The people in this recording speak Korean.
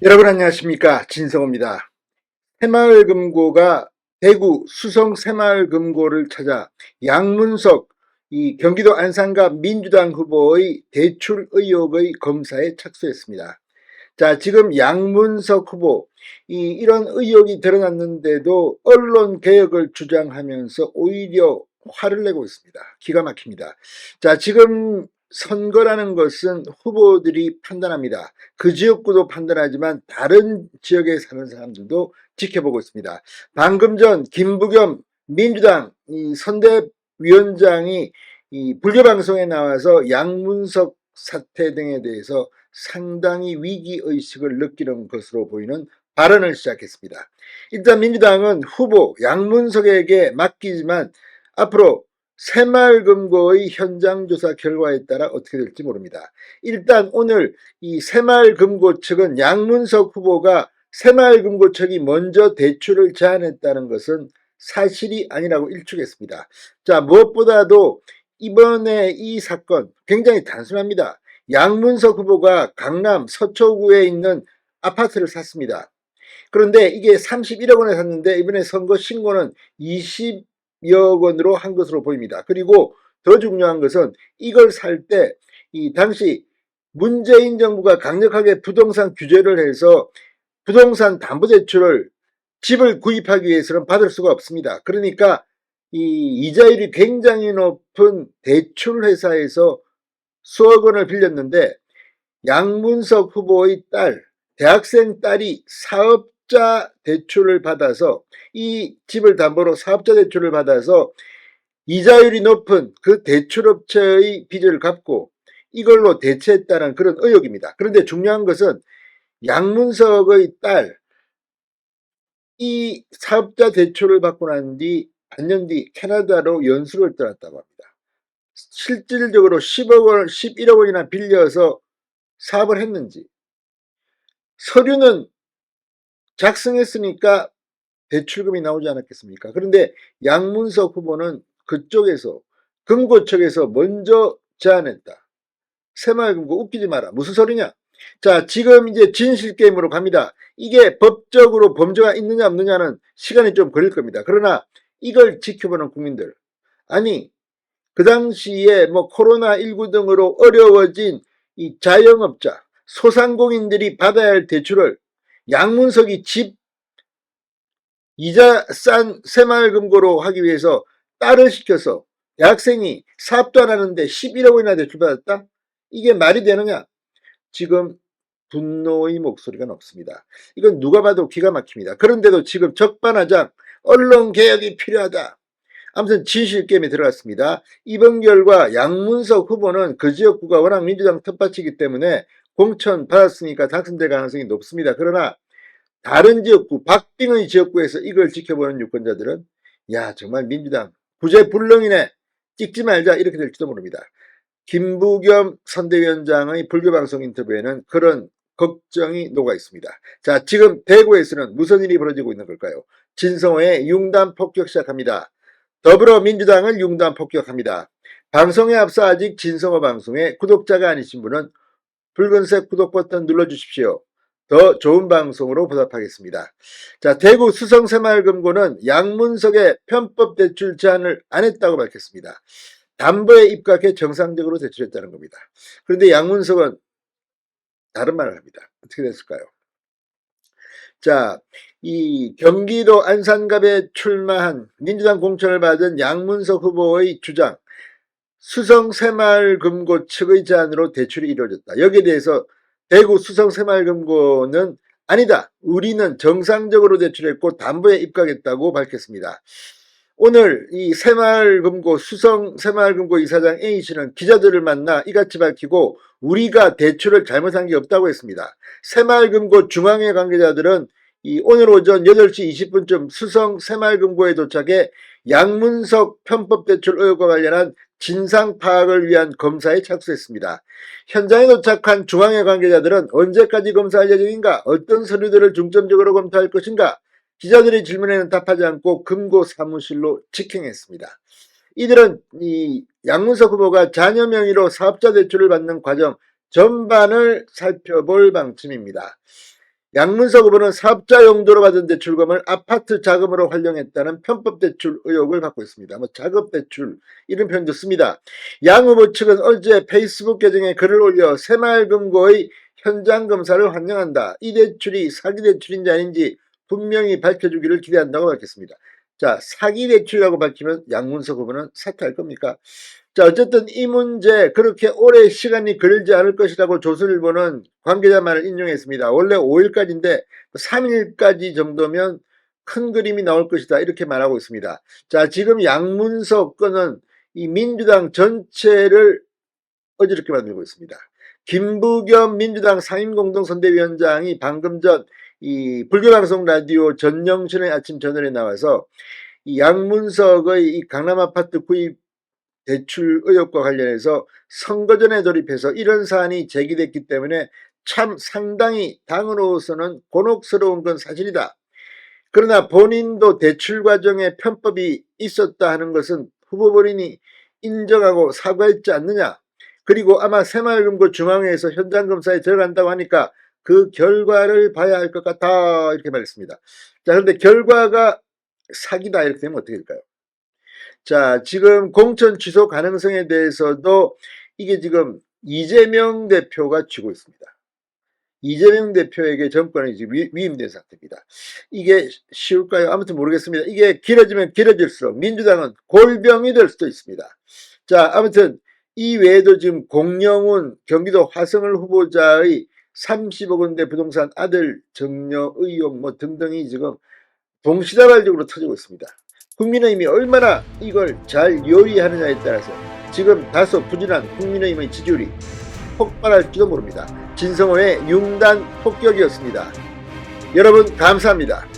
여러분 안녕하십니까, 진성호입니다. 새마을금고가 대구 수성 새마을금고를 찾아 양문석 이 경기도 안산갑 민주당 후보의 대출 의혹의 검사에 착수했습니다. 자, 지금 양문석 후보 이런 의혹이 드러났는데도 언론 개혁을 주장하면서 오히려 화를 내고 있습니다. 기가 막힙니다. 자, 지금 선거라는 것은 후보들이 판단합니다. 그 지역구도 판단하지만 다른 지역에 사는 사람들도 지켜보고 있습니다. 방금 전 김부겸 민주당 선대위원장이 불교 방송에 나와서 양문석 사태 등에 대해서 상당히 위기의식을 느끼는 것으로 보이는 발언을 시작했습니다. 일단 민주당은 후보 양문석에게 맡기지만 앞으로 새마을금고의 현장조사 결과에 따라 어떻게 될지 모릅니다. 일단 오늘 이 새마을금고 측은 양문석 후보가 새마을금고 측이 먼저 대출을 제안했다는 것은 사실이 아니라고 일축했습니다. 자, 무엇보다도 이번에 이 사건 굉장히 단순합니다. 양문석 후보가 강남 서초구에 있는 아파트를 샀습니다. 그런데 이게 31억 원에 샀는데 이번에 선거 신고는 20여 원으로 한 것으로 보입니다. 그리고 더 중요한 것은 이걸 살 때 이 당시 문재인 정부가 강력하게 부동산 규제를 해서 부동산 담보대출을 집을 구입하기 위해서는 받을 수가 없습니다. 그러니까 이 이자율이 굉장히 높은 대출 회사에서 수억 원을 빌렸는데 양문석 후보의 딸, 대학생 딸이 사업자 대출을 받아서 이 집을 담보로 사업자 대출을 받아서 이자율이 높은 그 대출업체의 빚을 갚고 이걸로 대체했다는 그런 의혹입니다. 그런데 중요한 것은 양문석의 딸, 이 사업자 대출을 받고 난 뒤 반년 뒤 캐나다로 연수를 떠났다고 합니다. 실질적으로 10억 원, 11억 원이나 빌려서 사업을 했는지, 서류는 작성했으니까 대출금이 나오지 않았겠습니까? 그런데 양문석 후보는 그쪽에서 금고 측에서 먼저 제안했다. 새마을금고 웃기지 마라. 무슨 소리냐? 자, 지금 이제 진실게임으로 갑니다. 이게 법적으로 범죄가 있느냐 없느냐는 시간이 좀 걸릴 겁니다. 그러나 이걸 지켜보는 국민들, 아니 그 당시에 뭐 코로나19 등으로 어려워진 이 자영업자, 소상공인들이 받아야 할 대출을 양문석이 집 이자 싼 새마을금고로 하기 위해서 딸을 시켜서 대학생이 사업도 안 하는데 11억 원이나 대출받았다? 이게 말이 되느냐? 지금 분노의 목소리가 높습니다. 이건 누가 봐도 기가 막힙니다. 그런데도 지금 적반하장 언론 개혁이 필요하다. 아무튼 진실게임에 들어갔습니다. 이번 결과 양문석 후보는 그 지역구가 워낙 민주당 텃밭이기 때문에 공천 받았으니까 당선될 가능성이 높습니다. 그러나 다른 지역구, 박빙의 지역구에서 이걸 지켜보는 유권자들은 야, 정말 민주당 구제불능이네, 찍지 말자, 이렇게 될지도 모릅니다. 김부겸 선대위원장의 불교방송 인터뷰에는 그런 걱정이 녹아 있습니다. 자, 지금 대구에서는 무슨 일이 벌어지고 있는 걸까요? 진성호의 융단 폭격 시작합니다. 더불어민주당을 융단 폭격합니다. 방송에 앞서 아직 진성호 방송에 구독자가 아니신 분은 붉은색 구독 버튼 눌러주십시오. 더 좋은 방송으로 보답하겠습니다. 자, 대구 수성새마을금고는 양문석의 편법 대출 제안을 안 했다고 밝혔습니다. 담보에 입각해 정상적으로 대출했다는 겁니다. 그런데 양문석은 다른 말을 합니다. 어떻게 됐을까요? 자, 이 경기도 안산갑에 출마한 민주당 공천을 받은 양문석 후보의 주장, 수성새마을금고 측의 제안으로 대출이 이루어졌다. 여기에 대해서 대구 수성새마을금고는 아니다, 우리는 정상적으로 대출했고 담보에 입각했다고 밝혔습니다. 오늘 이 새마을금고 수성새마을금고 이사장 A씨는 기자들을 만나 이같이 밝히고 우리가 대출을 잘못한 게 없다고 했습니다. 새마을금고 중앙회 관계자들은 오늘 오전 8시 20분쯤 수성 새마을금고에 도착해 양문석 편법 대출 의혹과 관련한 진상 파악을 위한 검사에 착수했습니다. 현장에 도착한 중앙회 관계자들은 언제까지 검사할 예정인가? 어떤 서류들을 중점적으로 검토할 것인가? 기자들의 질문에는 답하지 않고 금고 사무실로 직행했습니다. 이들은 이 양문석 후보가 자녀 명의로 사업자 대출을 받는 과정 전반을 살펴볼 방침입니다. 양문석 후보는 사업자 용도로 받은 대출금을 아파트 자금으로 활용했다는 편법 대출 의혹을 받고 있습니다. 자급 대출 이런 표현도 씁니다. 양 후보 측은 어제 페이스북 계정에 글을 올려 새마을금고의 현장 검사를 환영한다. 이 대출이 사기 대출인지 아닌지 분명히 밝혀주기를 기대한다고 밝혔습니다. 자, 사기 대출이라고 밝히면 양문석 후보는 사퇴할 겁니까? 자, 어쨌든 이 문제 그렇게 오래 시간이 걸리지 않을 것이라고 조선일보는 관계자 말을 인용했습니다. 원래 5일까지인데 3일까지 정도면 큰 그림이 나올 것이다 이렇게 말하고 있습니다. 자, 지금 양문석 건은 이 민주당 전체를 어지럽게 만들고 있습니다. 김부겸 민주당 상임공동선대위원장이 방금 전 이 불교방송 라디오 전영신의 아침 저널에 나와서 이 양문석의 이 강남아파트 구입 대출 의혹과 관련해서 선거 전에 돌입해서 이런 사안이 제기됐기 때문에 참 상당히 당으로서는 곤혹스러운 건 사실이다. 그러나 본인도 대출 과정에 편법이 있었다 하는 것은 후보 본인이 인정하고 사과했지 않느냐. 그리고 아마 새마을금고 중앙회에서 현장검사에 들어간다고 하니까 그 결과를 봐야 할 것 같다 이렇게 말했습니다. 자, 그런데 결과가 사기다 이렇게 되면 어떻게 될까요? 자, 지금 공천 취소 가능성에 대해서도 이게 지금 이재명 대표가 쥐고 있습니다. 이재명 대표에게 정권이 지금 위임된 상태입니다. 이게 쉬울까요? 아무튼 모르겠습니다. 이게 길어지면 길어질수록 민주당은 골병이 될 수도 있습니다. 자, 아무튼 이 외에도 지금 공영훈 경기도 화성을 후보자의 30억 원대 부동산 아들 정려 의혹 등등이 지금 동시다발적으로 터지고 있습니다. 국민의힘이 얼마나 이걸 잘 요리하느냐에 따라서 지금 다소 부진한 국민의힘의 지지율이 폭발할지도 모릅니다. 진성호의 융단 폭격이었습니다. 여러분 감사합니다.